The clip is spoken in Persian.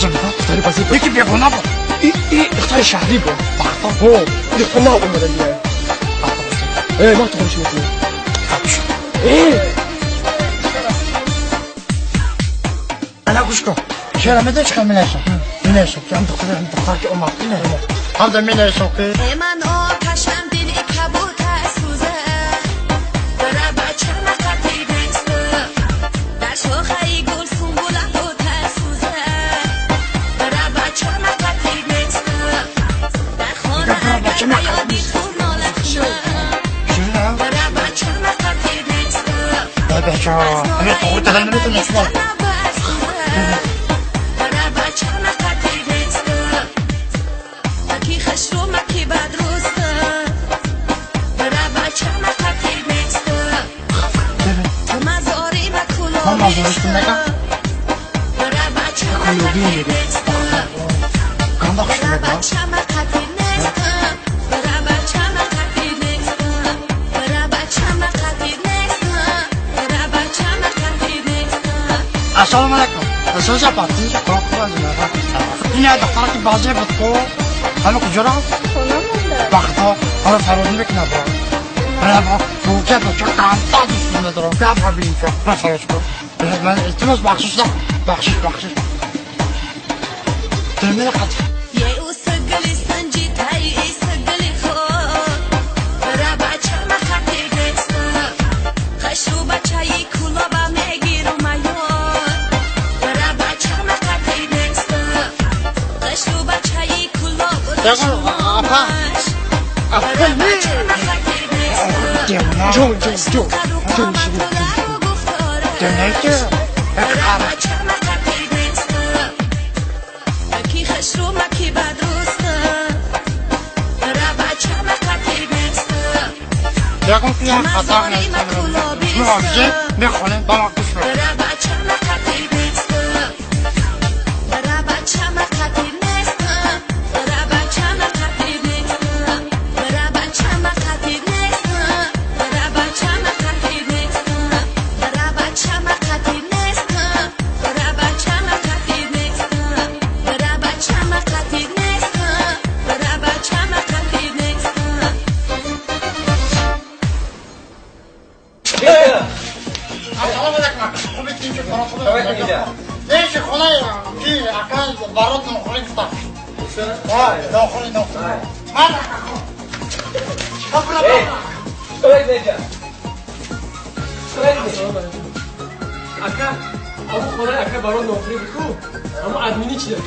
لازم داری بازی یکی بیگونه بود. این اختار شهری بود. بخدا ها این خونه اومدن دیگه. ما تو خودش میکنیم. انا گوش کن. چرا میدونی چه می‌نویسم؟ می‌نویسم که دختر که اومد اینه. هم در می‌نویسم که من آتشم دلی کبوت سوزه برای بچه مقتی بسته در شاخه گل سنبوله بود سوزه برای بچه مقتی بسته در خانه اگر بیادی خون نالخونه برای بچه مقتی بسته بچه ها همه طور دادن نمیتونه شما برای بچه مقتی بسته مکی خش رو مکی بد روسته برای بچه مقتی بسته مزاری و کلوبی برای بچه مقتی بسته برای بچه مقتی نسته برای بچه مقتی نسته برای بچه مقتی نسته برای بچه مقتی نسته السلام علیکم. اساس پارتی کار کنم. این دختر که بازی بود کو همه کجا رفت؟ بخدا حالا فرودی بکنه برا تو که تو چه کانتا دوست ندارم. بیا ببین که فرش کن. من التماس بخشش ترمینه قد یه او سگلی سنجی تایی سگلی خود برای بچه مخطی بسته خشو بچهی کلا با میگیرو میاد برای بچه مخطی بسته خشو بچهی کلا با شماش برای بچه مخطی بسته جون دنیایی که برای بچه مخطی بسته مکی خش رو مکی بد روسته برای بچه مخطی بسته یکم که هم خطا نیستم مواجه میخونه با ما کش رو برای بچه مخطی بسته برای بچه مخطی نسته برای بچه مخطی نسته برای بچه مخطی نسته برای بچه مخطی نسته برای بچه مخطی نسته برای بچه مخطی نسته برای بچه مخطی نسته برای بچه مخطی نسته السلام علیکم. خوبی تیم که فرا خوبه نیش خونه کی اکان برات نخوری گفتم نخوری من اکا ابو خونه اکا برای نوکری بکو اما ادمینی چی داری؟